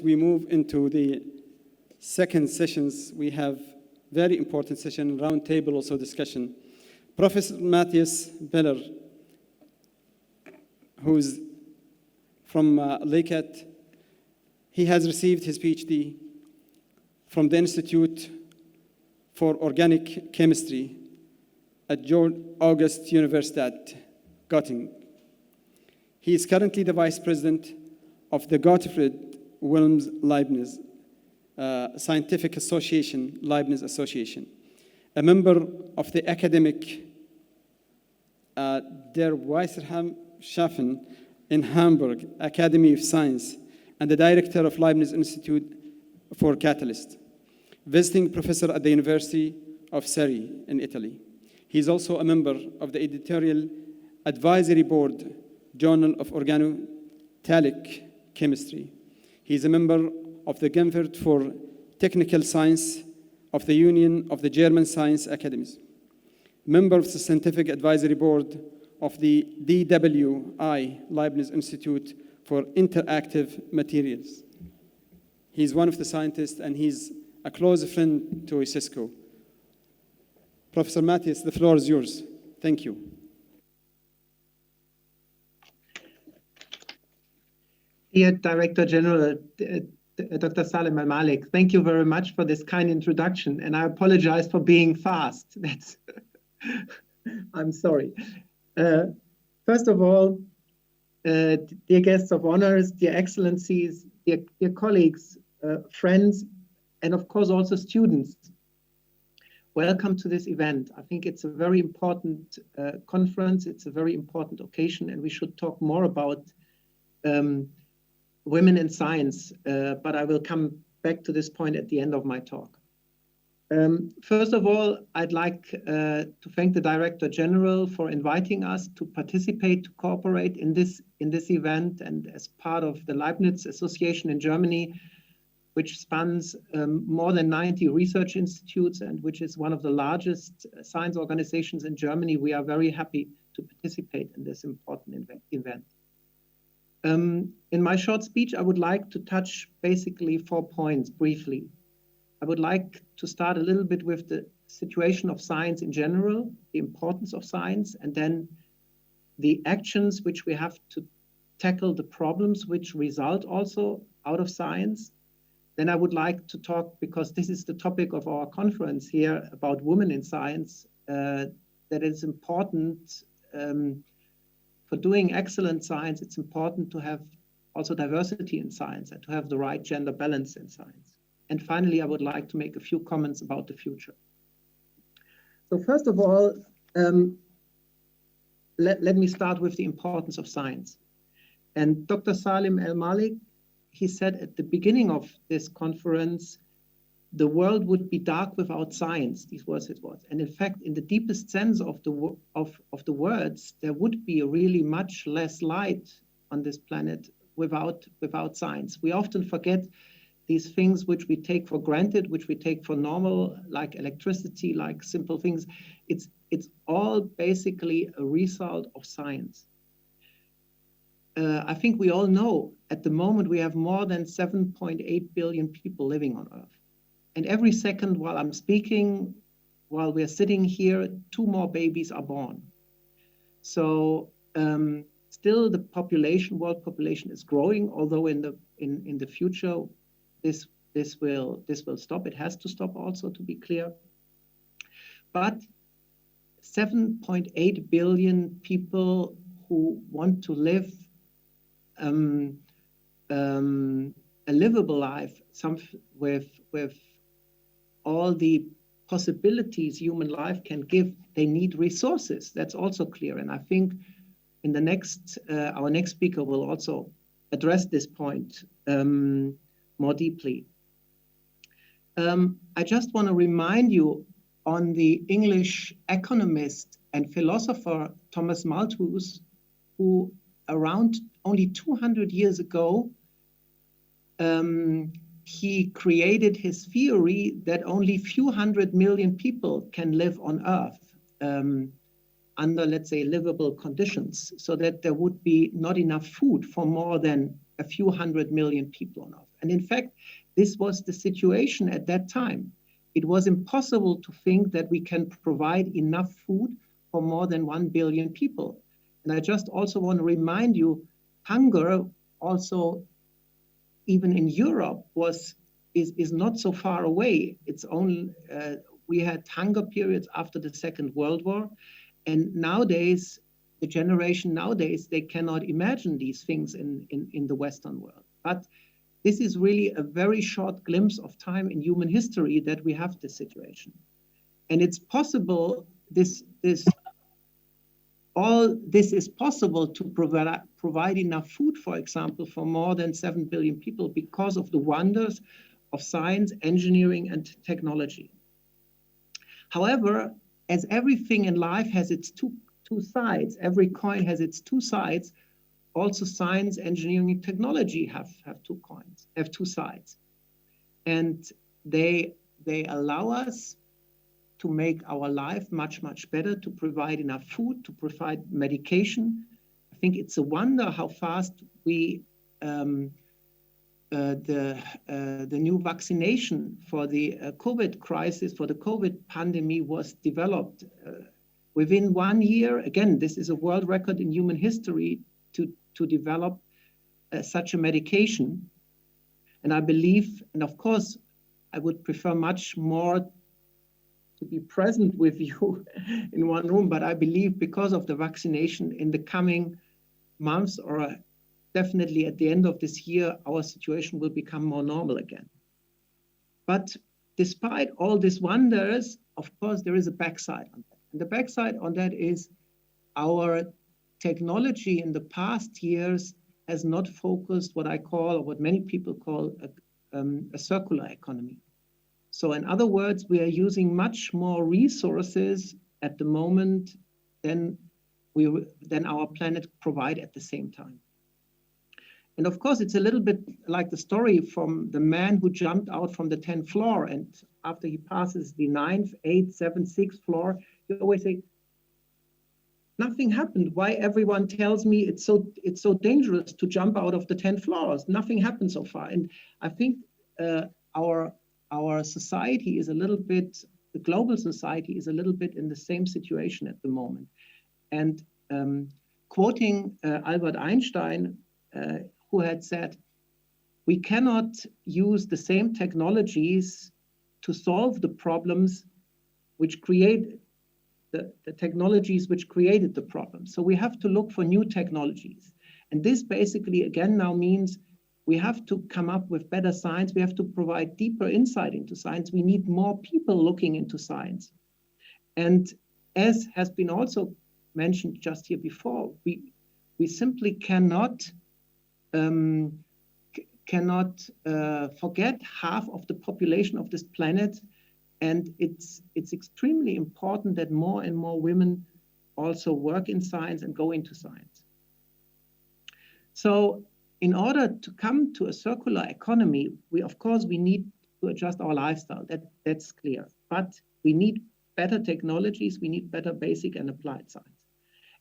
We move into the second sessions. We have very important session, roundtable also discussion. Professor Matthias Beller, who's from LACAT, he has received his PhD from the Institute for Organic Chemistry at George August Universität, Göttingen. He is currently the Vice President of the Gottfried Wilhelm Leibniz Scientific Association, Leibniz Association, a member of the academic Der Wissenschaften in Hamburg Academy of Science, and the director of Leibniz Institute for Catalyst, visiting professor at the University of Surrey in Italy. He is also a member of the editorial advisory board, Journal of Organotalic Chemistry. He is a member of the Gemfert for Technical Science of the Union of the German Science Academies, member of the Scientific Advisory Board of the DWI Leibniz Institute for Interactive Materials. He's one of the scientists and he's a close friend to ICESCO. Professor Matthias, the floor is yours. Thank you. Dear Director General, Dr. Salim Al-Malik, thank you very much for this kind introduction, and I apologize for being fast. I'm sorry. First of all, dear guests of honors, dear excellencies, dear colleagues, friends, and of course also students, welcome to this event. I think it's a very important conference, it's a very important occasion, and we should talk more about women in science, but I will come back to this point at the end of my talk. First of all, I'd like to thank the Director General for inviting us to participate, to cooperate in this event, and as part of the Leibniz Association in Germany, which spans more than 90 research institutes and which is one of the largest science organizations in Germany. We are very happy to participate in this important event. In my short speech, I would like to touch basically 4 points briefly. I would like to start a little bit with the situation of science in general, the importance of science, and then the actions which we have to tackle, the problems which result also out of science. Then I would like to talk, because this is the topic of our conference here, about women in science, that it's important for doing excellent science, it's important to have also diversity in science and to have the right gender balance in science. And finally, I would like to make a few comments about the future. So first of all, let me start with the importance of science. And Dr. Salim Al-Malik, he said at the beginning of this conference, the world would be dark without science. These words it was. And in fact, in the deepest sense of the words, there would be really much less light on this planet without science. We often forget these things which we take for granted, which we take for normal, like electricity, like simple things. It's all basically a result of science. I think we all know at the moment we have more than 7.8 billion people living on Earth. And every second while I'm speaking, while we're sitting here, 2 more babies are born. So still the population, world population is growing, although in the future this will stop. It has to stop also, to be clear. But 7.8 billion people who want to live a livable life, with all the possibilities human life can give, they need resources. That's also clear. And I think in the next, our next speaker will also address this point more deeply. I just want to remind you on the English economist and philosopher Thomas Malthus, who around only 200 years ago, he created his theory that only few 100 million people can live on Earth under, let's say, livable conditions, so that there would be not enough food for more than a few 100 million people on Earth. And in fact, this was the situation at that time. It was impossible to think that we can provide enough food for more than 1 billion people. And I just also want to remind you, hunger also, even in Europe, is not so far away. It's only, we had hunger periods after the Second World War. And nowadays, the generation nowadays, they cannot imagine these things in the Western world. But this is really a very short glimpse of time in human history that we have this situation. And it's possible, all this is possible to provide enough food, for example, for more than 7 billion people because of the wonders of science, engineering, and technology. However, as everything in life has its two sides, every coin has its two sides, also science, engineering, and technology have two sides. And they allow us to make our life much, much better, to provide enough food, to provide medication. I think it's a wonder how fast we, the new vaccination for the COVID crisis, for the COVID pandemic was developed within 1 year. Again, this is a world record in human history to develop such a medication. And I believe, and of course, I would prefer much more to be present with you in one room, but I believe because of the vaccination in the coming months, or definitely at the end of this year, our situation will become more normal again. But despite all these wonders, of course, there is a backside on that. And the backside on that is our technology in the past years has not focused what I call, or what many people call, a circular economy. So in other words, we are using much more resources at the moment than our planet provide at the same time. And of course, it's a little bit like the story from the man who jumped out from the 10th floor, and after he passes the 9th, 8th, 7th, 6th floor, you always say, nothing happened. Why everyone tells me it's so dangerous to jump out of the 10th floors? Nothing happened so far. And I think our society is a little bit, the global society is a little bit in the same situation at the moment. And quoting Albert Einstein, who had said, we cannot use the same technologies to solve the problems which create the technologies which created the problem. So we have to look for new technologies. And this basically, again, now means we have to come up with better science. We have to provide deeper insight into science. We need more people looking into science. And as has been also mentioned just here before, we simply cannot forget half of the population of this planet. And it's extremely important that more and more women also work in science and go into science. So in order to come to a circular economy, of course, we need to adjust our lifestyle. That's clear. But we need better technologies. We need better basic and applied science.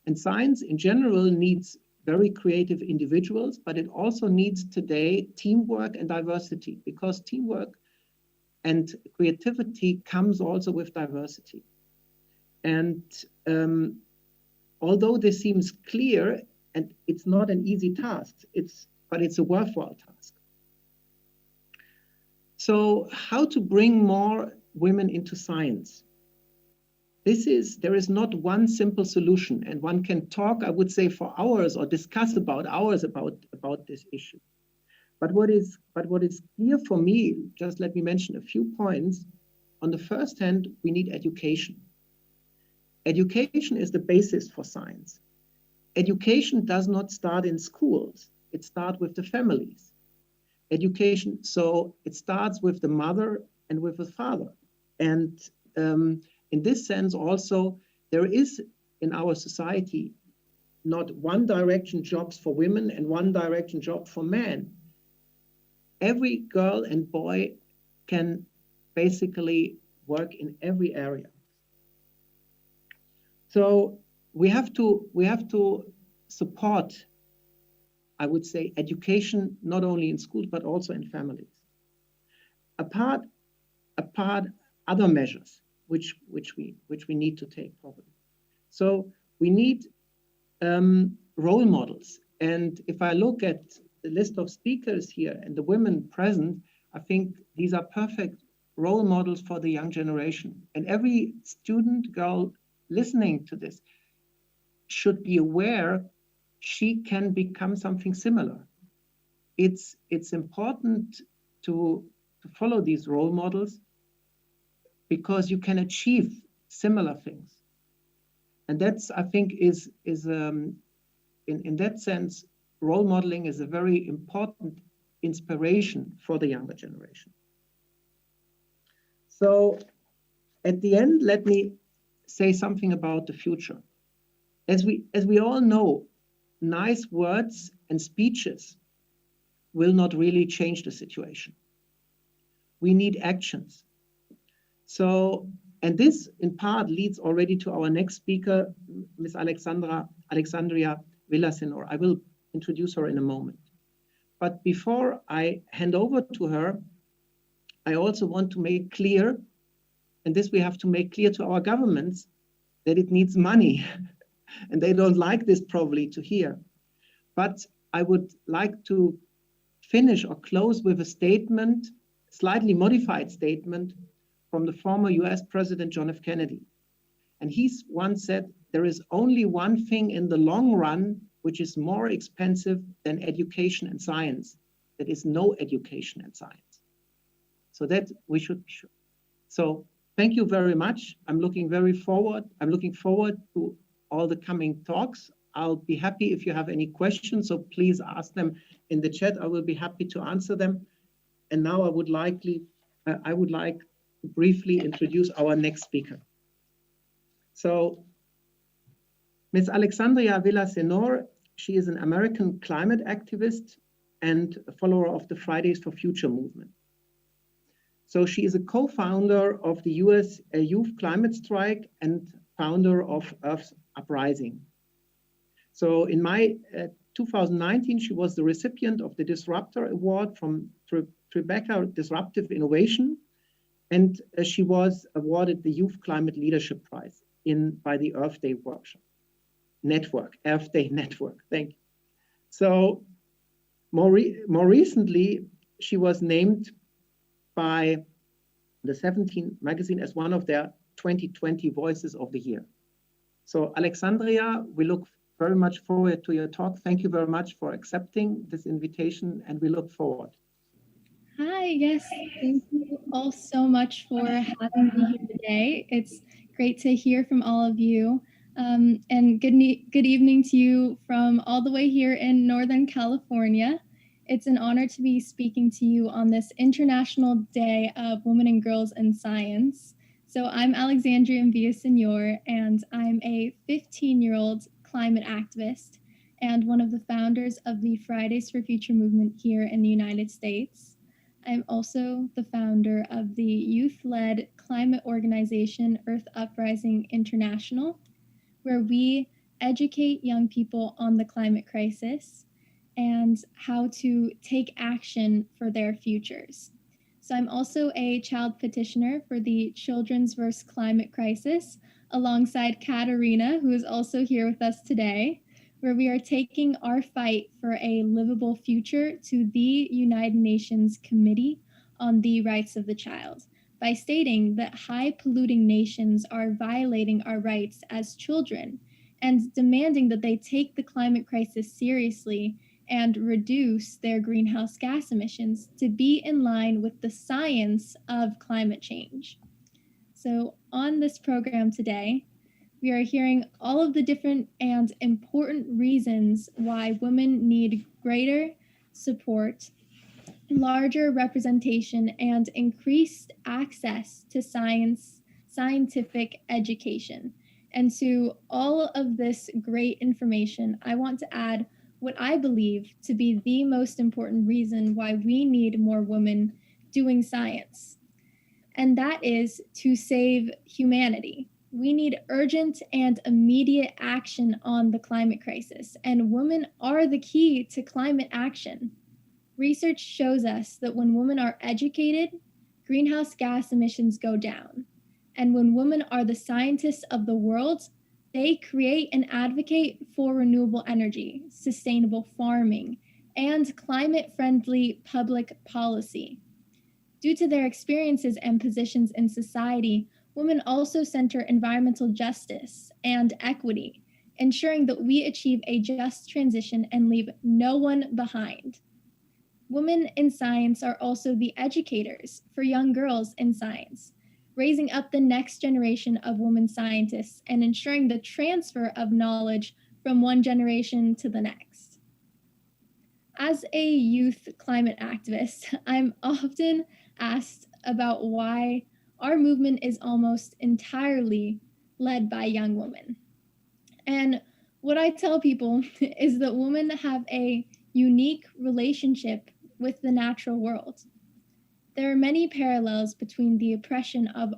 And science in general needs very creative individuals, but it also needs today teamwork and diversity, because teamwork and creativity comes also with diversity. And although this seems clear, and it's not an easy task, but it's a worthwhile task. So how to bring more women into science? There is not one simple solution, and one can talk, I would say, for hours or discuss about hours about this issue. But what is clear for me, just let me mention a few points. On the first hand, we need education. Education is the basis for science. Education does not start in schools. It starts with the families. Education, so it starts with the mother and with the father. And in this sense also, there is in our society not one direction jobs for women and one direction job for men. Every girl and boy can basically work in every area. So we have to support I would say, education, not only in schools, but also in families. Apart other measures which we need to take probably. So we need role models. And if I look at the list of speakers here and the women present, I think these are perfect role models for the young generation. And every student girl listening to this should be aware she can become something similar. It's important to follow these role models because you can achieve similar things. And that's, I think, is in that sense, role modeling is a very important inspiration for the younger generation. So at the end, let me say something about the future. As we all know, nice words and speeches will not really change the situation. We need actions. So, and this in part leads already to our next speaker, Ms. Alexandra Villa. I will introduce her in a moment. But before I hand over to her, I also want to make clear, and this we have to make clear to our governments, that it needs money. And they don't like this probably to hear. But I would like to finish or close with a statement, slightly modified statement from the former US President John F. Kennedy. And he's once said, there is only one thing in the long run which is more expensive than education and science. That is no education and science. So that we should be sure. So thank you very much. I'm looking forward to all the coming talks. I'll be happy if you have any questions, so please ask them in the chat. I will be happy to answer them. And now I would like to briefly introduce our next speaker. So Ms. Alexandra Villa, she is an American climate activist and a follower of the Fridays for Future movement. So she is a co-founder of the US Youth Climate Strike and founder of Earth Uprising. So in May 2019, she was the recipient of the Disruptor Award from Tribeca Disruptive Innovation, and she was awarded the Youth Climate Leadership Prize by the Earth Day Network. Thank you. So more recently, she was named by the 17 magazine as one of their 2020 Voices of the Year. So Alexandria, we look very much forward to your talk. Thank you very much for accepting this invitation, and we look forward. Hi, yes, thank you all so much for having me here today. It's great to hear from all of you. And good evening to you from all the way here in Northern California. It's an honor to be speaking to you on this International Day of Women and Girls in Science. So I'm Alexandra Villa, and I'm a 15-year-old climate activist and one of the founders of the Fridays for Future movement here in the United States. I'm also the founder of the youth-led climate organization Earth Uprising International, where we educate young people on the climate crisis and how to take action for their futures. So I'm also a child petitioner for the Children's vs. Climate Crisis, alongside Katarina, who is also here with us today, where we are taking our fight for a livable future to the United Nations Committee on the Rights of the Child, by stating that high-polluting nations are violating our rights as children and demanding that they take the climate crisis seriously and reduce their greenhouse gas emissions to be in line with the science of climate change. So on this program today, we are hearing all of the different and important reasons why women need greater support, larger representation, and increased access to scientific education. And to all of this great information, I want to add what I believe to be the most important reason why we need more women doing science. And that is to save humanity. We need urgent and immediate action on the climate crisis, and women are the key to climate action. Research shows us that when women are educated, greenhouse gas emissions go down. And when women are the scientists of the world, they create and advocate for renewable energy, sustainable farming, and climate-friendly public policy. Due to their experiences and positions in society, women also center environmental justice and equity, ensuring that we achieve a just transition and leave no one behind. Women in science are also the educators for young girls in science, raising up the next generation of women scientists and ensuring the transfer of knowledge from one generation to the next. As a youth climate activist, I'm often asked about why our movement is almost entirely led by young women. And what I tell people is that women have a unique relationship with the natural world. There are many parallels between the oppression of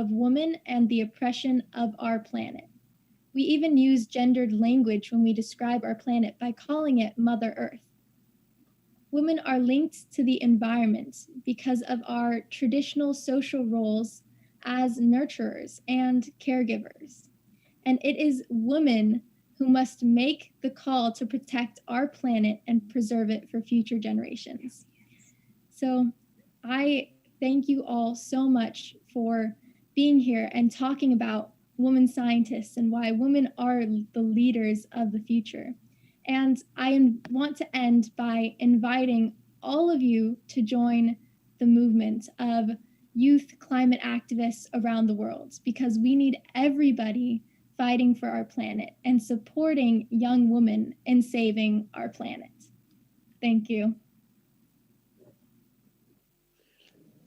women and the oppression of our planet. We even use gendered language when we describe our planet by calling it Mother Earth. Women are linked to the environment because of our traditional social roles as nurturers and caregivers. And it is women who must make the call to protect our planet and preserve it for future generations. So I thank you all so much for being here and talking about women scientists and why women are the leaders of the future. And I want to end by inviting all of you to join the movement of youth climate activists around the world, because we need everybody fighting for our planet and supporting young women in saving our planet. Thank you.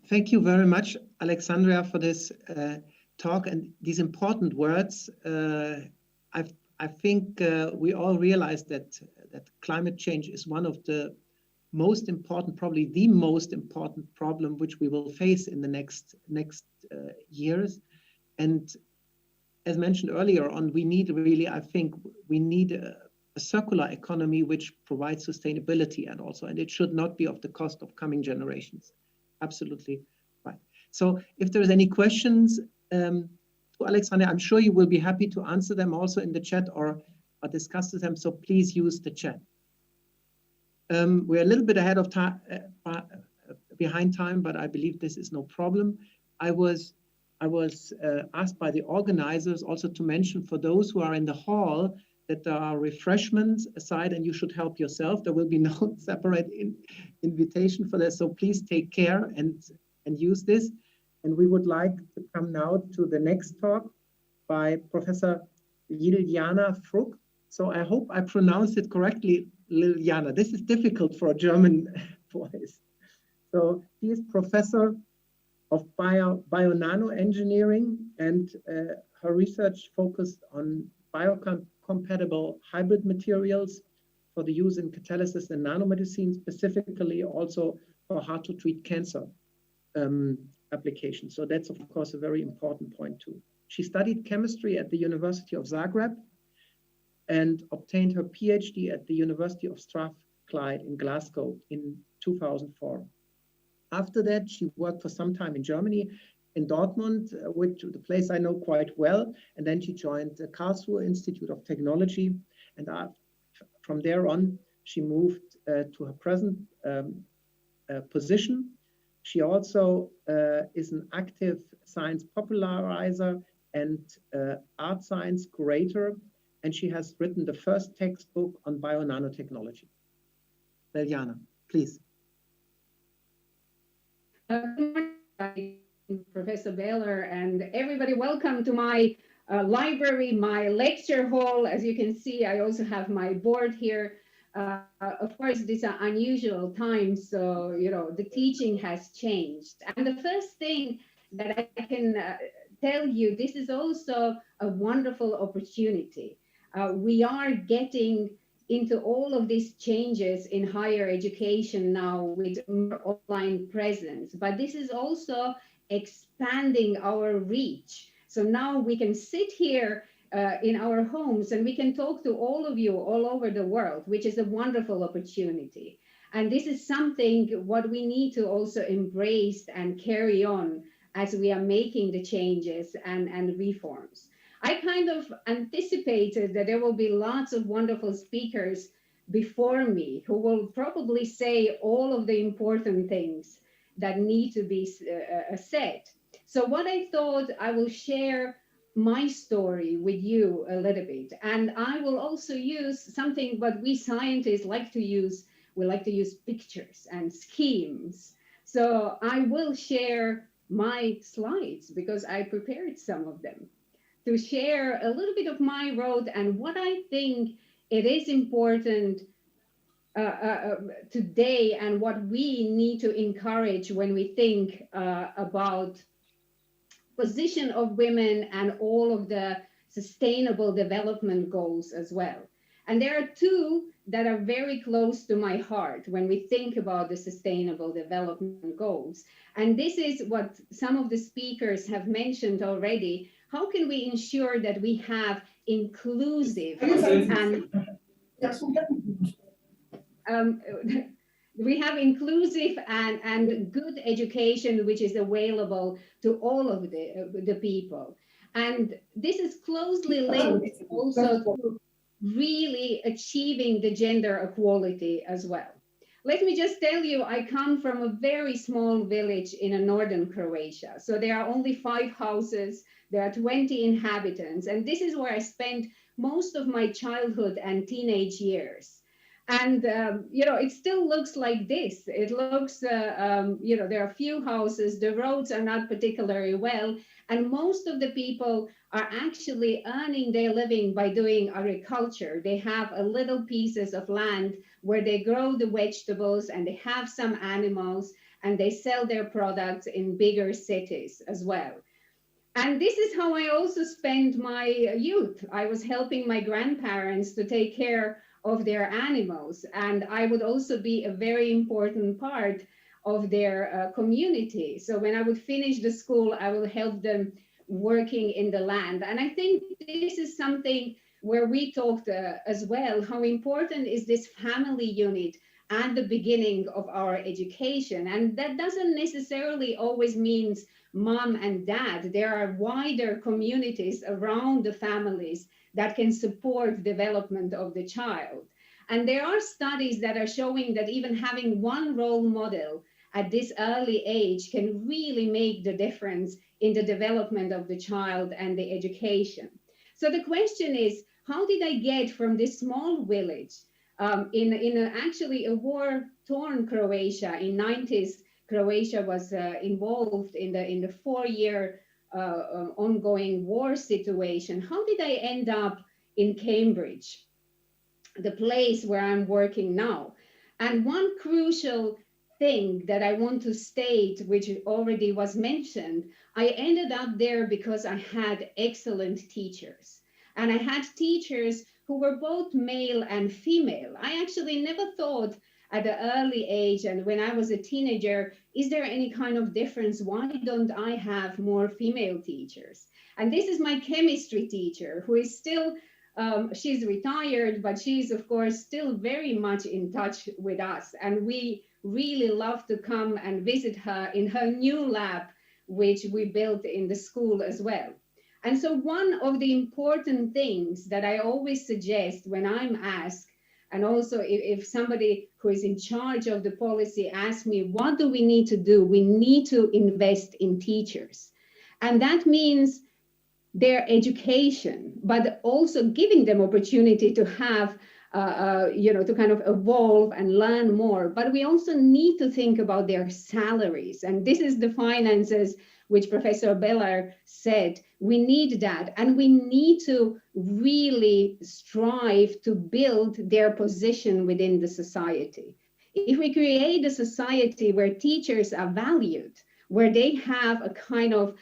Thank you very much, Alexandra, for this talk and these important words. I think we all realize that climate change is one of the most important, probably the most important problem which we will face in the next years. And as mentioned earlier on, we need really, I think, we need a circular economy which provides sustainability and it should not be of the cost of coming generations. Absolutely right. So if there's any questions to Alexandra, I'm sure you will be happy to answer them also in the chat or discuss them. So please use the chat. We're a little bit ahead of time, behind time, but I believe this is no problem. I was asked by the organizers also to mention for those who are in the hall that there are refreshments aside and you should help yourself. There will be no separate invitation for that. So please take care and use this. And we would like to come now to the next talk by Professor Yiliyana Frook. So I hope I pronounced it correctly, Liliana. This is difficult for a German voice. So she is professor of bio-nano engineering, and her research focused on biocompatible hybrid materials for the use in catalysis and nanomedicine, specifically also for hard to treat cancer applications. So that's of course a very important point too. She studied chemistry at the University of Zagreb and obtained her PhD at the University of Strathclyde in Glasgow in 2004. After that, she worked for some time in Germany, in Dortmund, which the place I know quite well. And then she joined the Karlsruhe Institute of Technology. And from there on, she moved to her present position. She also is an active science popularizer and art science curator. And she has written the first textbook on bio-nanotechnology. Elliana, please. Professor Baylor and everybody, welcome to my library, my lecture hall. As you can see, I also have my board here. Of course, these are unusual times, so the teaching has changed. And the first thing that I can tell you, this is also a wonderful opportunity. We are getting into all of these changes in higher education now with online presence, but this is also expanding our reach. So now we can sit here in our homes and we can talk to all of you all over the world, which is a wonderful opportunity. And this is something what we need to also embrace and carry on as we are making the changes and reforms. I kind of anticipated that there will be lots of wonderful speakers before me who will probably say all of the important things that need to be said. So what I thought, I will share my story with you a little bit. And I will also use something what we scientists like to use. We like to use pictures and schemes. So I will share my slides because I prepared some of them to share a little bit of my road and what I think it is important today and what we need to encourage when we think about position of women and all of the sustainable development goals as well. And there are two that are very close to my heart when we think about the sustainable development goals. And this is what some of the speakers have mentioned already. How can we ensure that we have inclusive and we have inclusive and good education, which is available to all of the people. And this is closely linked also to really achieving the gender equality as well. Let me just tell you, I come from a very small village in northern Croatia. So there are only 5 houses, there are 20 inhabitants, and this is where I spent most of my childhood and teenage years. And, it still looks like this. It looks, there are few houses, the roads are not particularly well, and most of the people are actually earning their living by doing agriculture. They have a little pieces of land where they grow the vegetables and they have some animals and they sell their products in bigger cities as well. And this is how I also spent my youth. I was helping my grandparents to take care of their animals. And I would also be a very important part of their community. So when I would finish the school, I will help them working in the land. And I think this is something where we talked as well, how important is this family unit at the beginning of our education. And that doesn't necessarily always means mom and dad. There are wider communities around the families that can support development of the child. And there are studies that are showing that even having one role model at this early age can really make the difference in the development of the child and the education. So the question is, how did I get from this small village in actually a war-torn Croatia? In 90s, Croatia was involved in the 4-year ongoing war situation. How did I end up in Cambridge, the place where I'm working now? And one crucial thing that I want to state, which already was mentioned, I ended up there because I had excellent teachers. And I had teachers who were both male and female. I actually never thought at the early age and when I was a teenager, is there any kind of difference? Why don't I have more female teachers? And this is my chemistry teacher who is still, she's retired, but she's of course still very much in touch with us. And we really love to come and visit her in her new lab, which we built in the school as well. And so one of the important things that I always suggest when I'm asked, and also if somebody who is in charge of the policy asks me, what do we need to do? We need to invest in teachers. And that means their education, but also giving them opportunity to have, to kind of evolve and learn more. But we also need to think about their salaries. And this is the finances which Professor Baylor said, we need that. And we need to really strive to build their position within the society. If we create a society where teachers are valued, where they have a kind of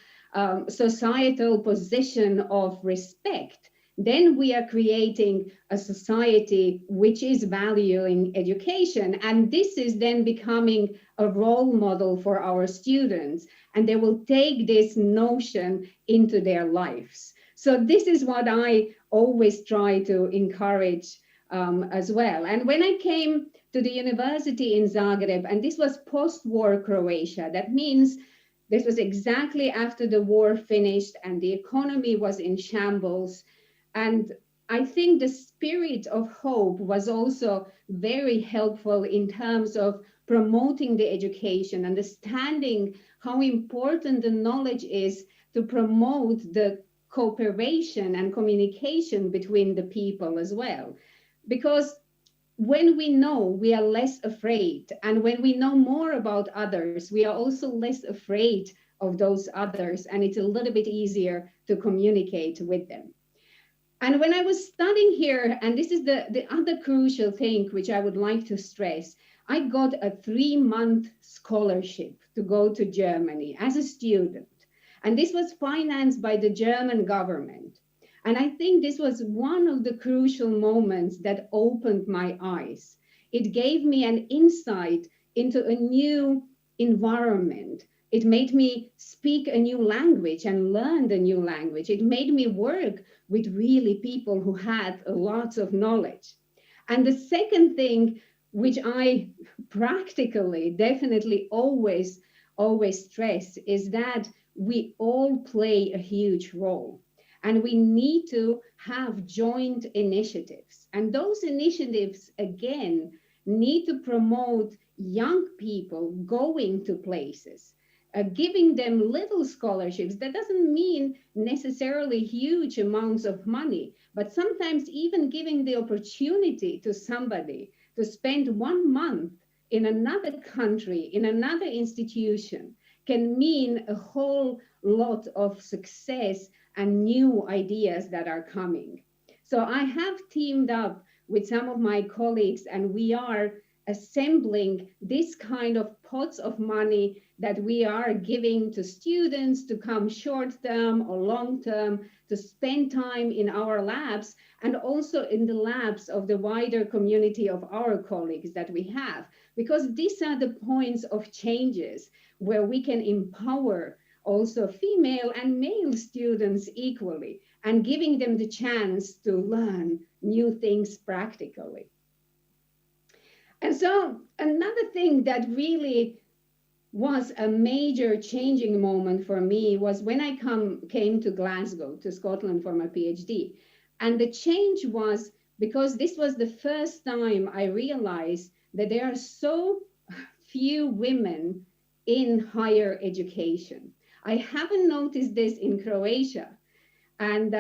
societal position of respect, then we are creating a society which is valuing education. And this is then becoming a role model for our students, and they will take this notion into their lives. So this is what I always try to encourage as well. And when I came to the university in Zagreb, and this was post-war Croatia, that means this was exactly after the war finished and the economy was in shambles. And I think the spirit of hope was also very helpful in terms of promoting the education, understanding how important the knowledge is to promote the cooperation and communication between the people as well. Because when we know, we are less afraid. And when we know more about others, we are also less afraid of those others. And it's a little bit easier to communicate with them. And when I was studying here, and this is the other crucial thing which I would like to stress, I got a 3-month scholarship to go to Germany as a student. And this was financed by the German government. And I think this was one of the crucial moments that opened my eyes. It gave me an insight into a new environment. It made me speak a new language and learn a new language. It made me work with really people who had lots of knowledge. And the second thing, which I practically definitely always stress, is that we all play a huge role. And we need to have joint initiatives. And those initiatives, again, need to promote young people going to places, giving them little scholarships. That doesn't mean necessarily huge amounts of money, but sometimes even giving the opportunity to somebody to spend 1 month in another country, in another institution, can mean a whole lot of success and new ideas that are coming. So I have teamed up with some of my colleagues, and we are assembling this kind of pots of money that we are giving to students to come short-term or long-term, to spend time in our labs and also in the labs of the wider community of our colleagues that we have, because these are the points of changes where we can empower also female and male students equally, and giving them the chance to learn new things practically. And so another thing that really was a major changing moment for me was when I came to Glasgow, to Scotland for my PhD. And the change was because this was the first time I realized that there are so few women in higher education. I haven't noticed this in Croatia. And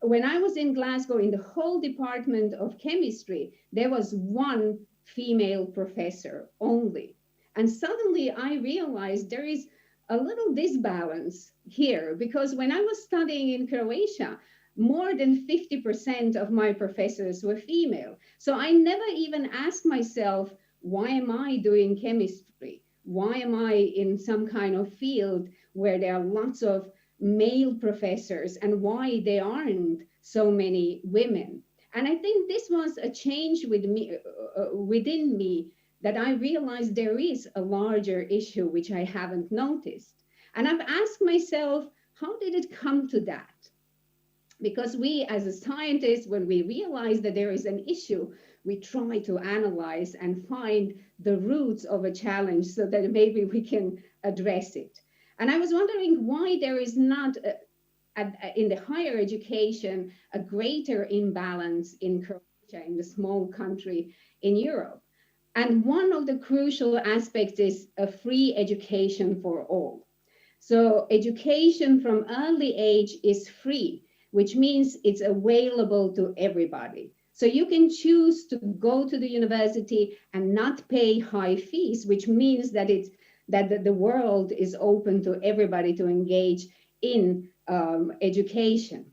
when I was in Glasgow, in the whole department of chemistry, there was one female professor only. And suddenly I realized there is a little disbalance here, because when I was studying in Croatia, more than 50% of my professors were female. So I never even asked myself, why am I doing chemistry? Why am I in some kind of field where there are lots of male professors, and why there aren't so many women? And I think this was a change within me, that I realized there is a larger issue which I haven't noticed. And I've asked myself, how did it come to that? Because we as a scientist, when we realize that there is an issue, we try to analyze and find the roots of a challenge so that maybe we can address it. And I was wondering why there is not, in the higher education, a greater imbalance in Croatia, in the small country in Europe. And one of the crucial aspects is a free education for all. So education from early age is free, which means it's available to everybody. So you can choose to go to the university and not pay high fees, which means that the world is open to everybody to engage in education.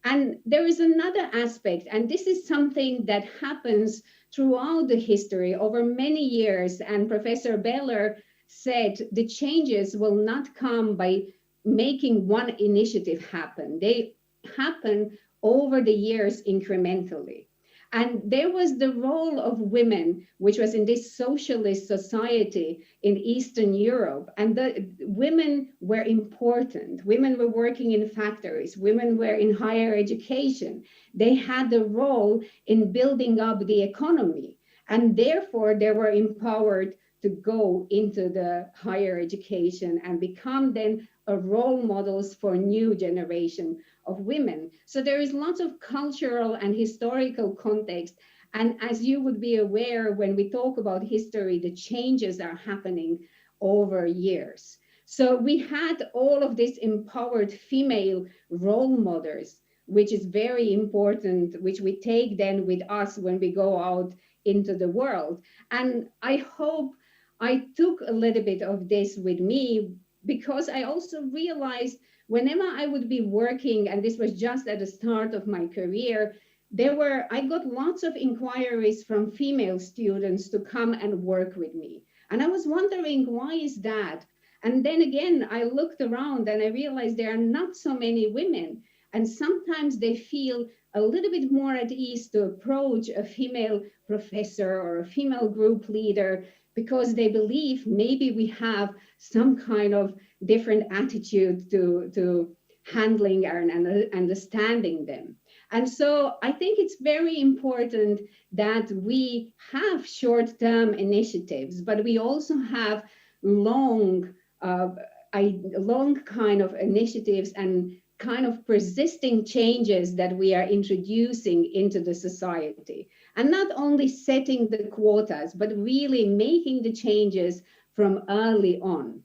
And there is another aspect, and this is something that happens throughout the history over many years. And Professor Baylor said the changes will not come by making one initiative happen. They happen over the years incrementally. And there was the role of women, which was in this socialist society in Eastern Europe. And the women were important. Women were working in factories. Women were in higher education. They had a role in building up the economy. And therefore, they were empowered to go into the higher education and become then a role models for new generation of women. So there is lots of cultural and historical context. And as you would be aware, when we talk about history, the changes are happening over years. So we had all of these empowered female role models, which is very important, which we take then with us when we go out into the world. And I hope I took a little bit of this with me, because I also realized whenever I would be working, and this was just at the start of my career, I got lots of inquiries from female students to come and work with me. And I was wondering, why is that? And then again, I looked around and I realized there are not so many women. And sometimes they feel a little bit more at ease to approach a female professor or a female group leader, because they believe maybe we have some kind of different attitude to handling and understanding them. And so I think it's very important that we have short-term initiatives, but we also have long kind of initiatives and kind of persisting changes that we are introducing into the society. And not only setting the quotas, but really making the changes from early on.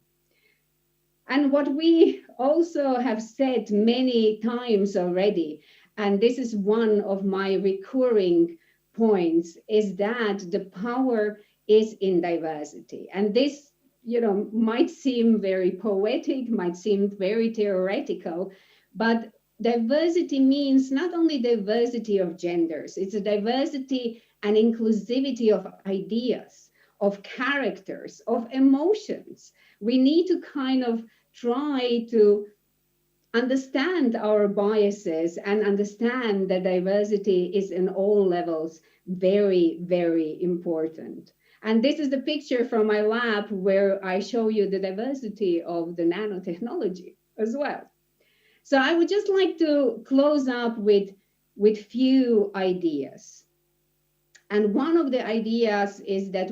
And what we also have said many times already, and this is one of my recurring points, is that the power is in diversity. And this, might seem very poetic, might seem very theoretical, but diversity means not only diversity of genders, it's a diversity and inclusivity of ideas, of characters, of emotions. We need to kind of try to understand our biases and understand that diversity is in all levels very, very important. And this is the picture from my lab where I show you the diversity of the nanotechnology as well. So I would just like to close up with few ideas. And one of the ideas is that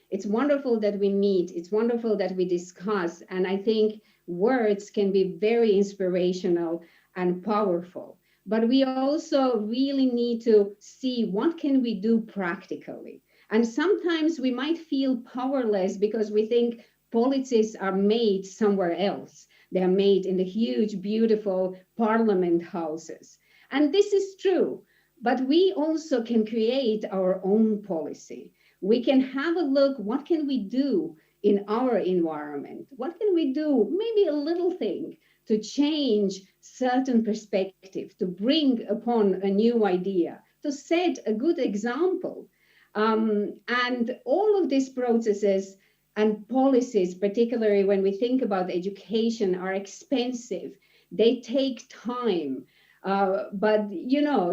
it's wonderful that we meet, it's wonderful that we discuss, and I think words can be very inspirational and powerful. But we also really need to see what can we do practically. And sometimes we might feel powerless because we think policies are made somewhere else. They're made in the huge, beautiful parliament houses. And this is true, but we also can create our own policy. We can have a look, what can we do in our environment? What can we do, maybe a little thing, to change certain perspective, to bring upon a new idea, to set a good example. And all of these processes and policies, particularly when we think about education, are expensive. They take time. But,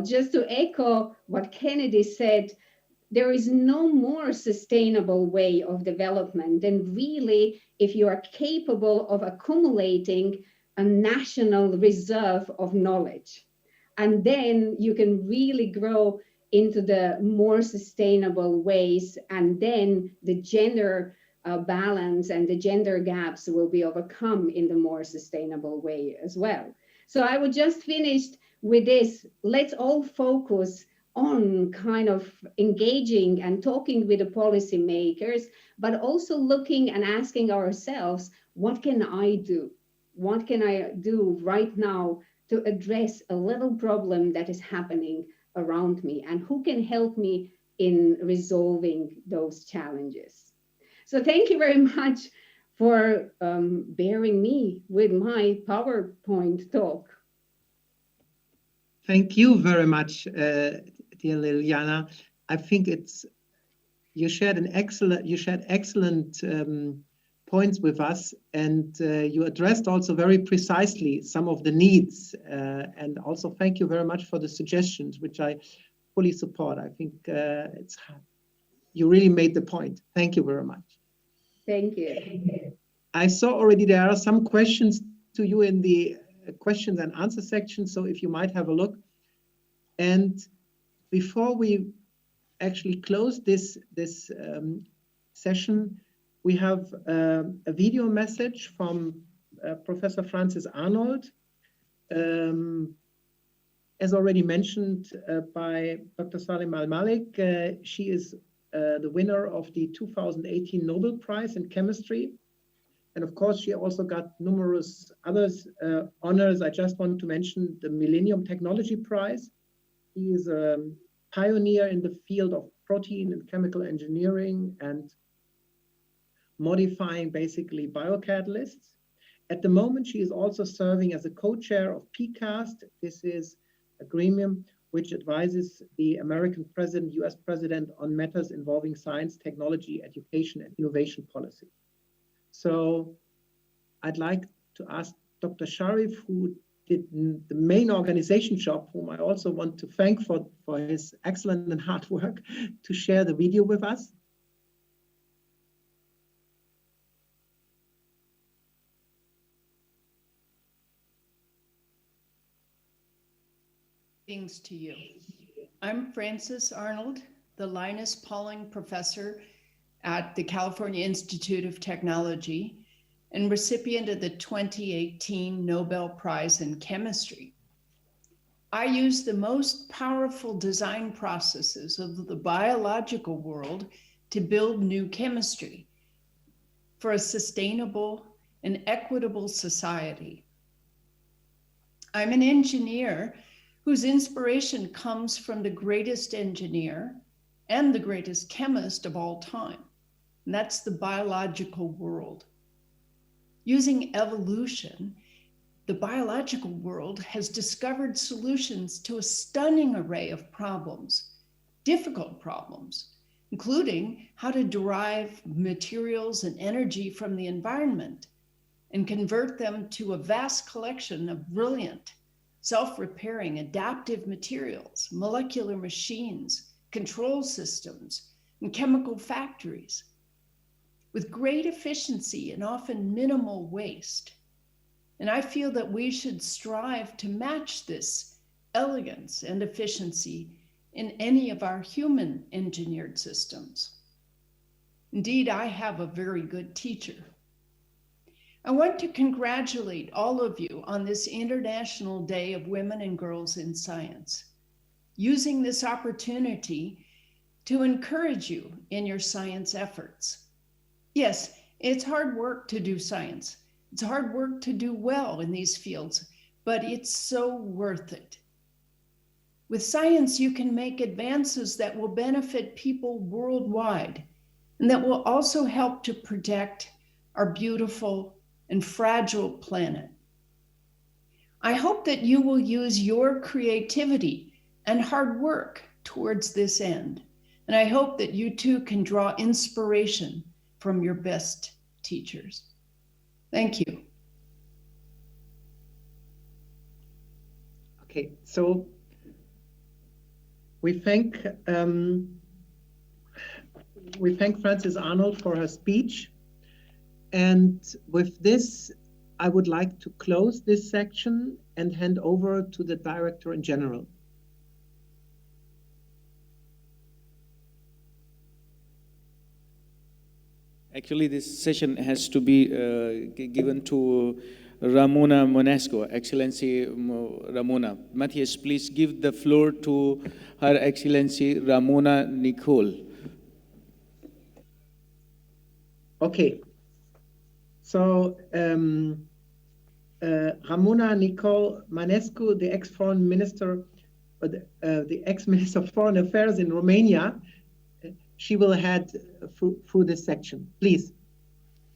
just to echo what Kennedy said, there is no more sustainable way of development than really if you are capable of accumulating a national reserve of knowledge. And then you can really grow into the more sustainable ways, and then the gender balance and the gender gaps will be overcome in the more sustainable way as well. So I would just finish with this. Let's all focus on kind of engaging and talking with the policymakers, but also looking and asking ourselves, what can I do? What can I do right now to address a little problem that is happening around me? And who can help me in resolving those challenges? So thank you very much for bearing me with my PowerPoint talk. Thank you very much, dear Yiliyana. I think you shared excellent points with us, and you addressed also very precisely some of the needs. And also thank you very much for the suggestions, which I fully support. I think you really made the point. Thank you very much. Thank you. I saw already there are some questions to you in the questions and answer section, so if you might have a look. And before we actually close this session, we have a video message from Professor Frances Arnold. As already mentioned by Dr. Salim Al-Malik, she is the winner of the 2018 Nobel Prize in Chemistry. And of course, she also got numerous others honors. I just want to mention the Millennium Technology Prize. She is a pioneer in the field of protein and chemical engineering and modifying basically biocatalysts. At the moment, she is also serving as a co-chair of PCAST. This is a gremium which advises the American president, US president on matters involving science, technology, education, and innovation policy. So I'd like to ask Dr. Sharif, who did the main organization job, whom I also want to thank for his excellent and hard work, to share the video with us. Greetings to you. I'm Frances Arnold, the Linus Pauling Professor at the California Institute of Technology and recipient of the 2018 Nobel Prize in Chemistry. I use the most powerful design processes of the biological world to build new chemistry for a sustainable and equitable society. I'm an engineer whose inspiration comes from the greatest engineer and the greatest chemist of all time, and that's the biological world. Using evolution, the biological world has discovered solutions to a stunning array of problems, difficult problems, including how to derive materials and energy from the environment and convert them to a vast collection of brilliant, self-repairing, adaptive materials, molecular machines, control systems, and chemical factories with great efficiency and often minimal waste. And I feel that we should strive to match this elegance and efficiency in any of our human engineered systems. Indeed, I have a very good teacher. I want to congratulate all of you on this International Day of Women and Girls in Science, using this opportunity to encourage you in your science efforts. Yes, it's hard work to do science. It's hard work to do well in these fields, but it's so worth it. With science, you can make advances that will benefit people worldwide and that will also help to protect our beautiful and fragile planet. I hope that you will use your creativity and hard work towards this end. And I hope that you too can draw inspiration from your best teachers. Thank you. Okay, so we thank Frances Arnold for her speech. And with this, I would like to close this section and hand over to the Director in General. Actually, this session has to be given to Ramona Monesco, Excellency Ramona. Matthias, please give the floor to Her Excellency Ramona Nicole. Okay. So, Ramona Nicole Manescu, the ex-foreign minister, the ex-minister of Foreign Affairs in Romania, she will head through this section. Please.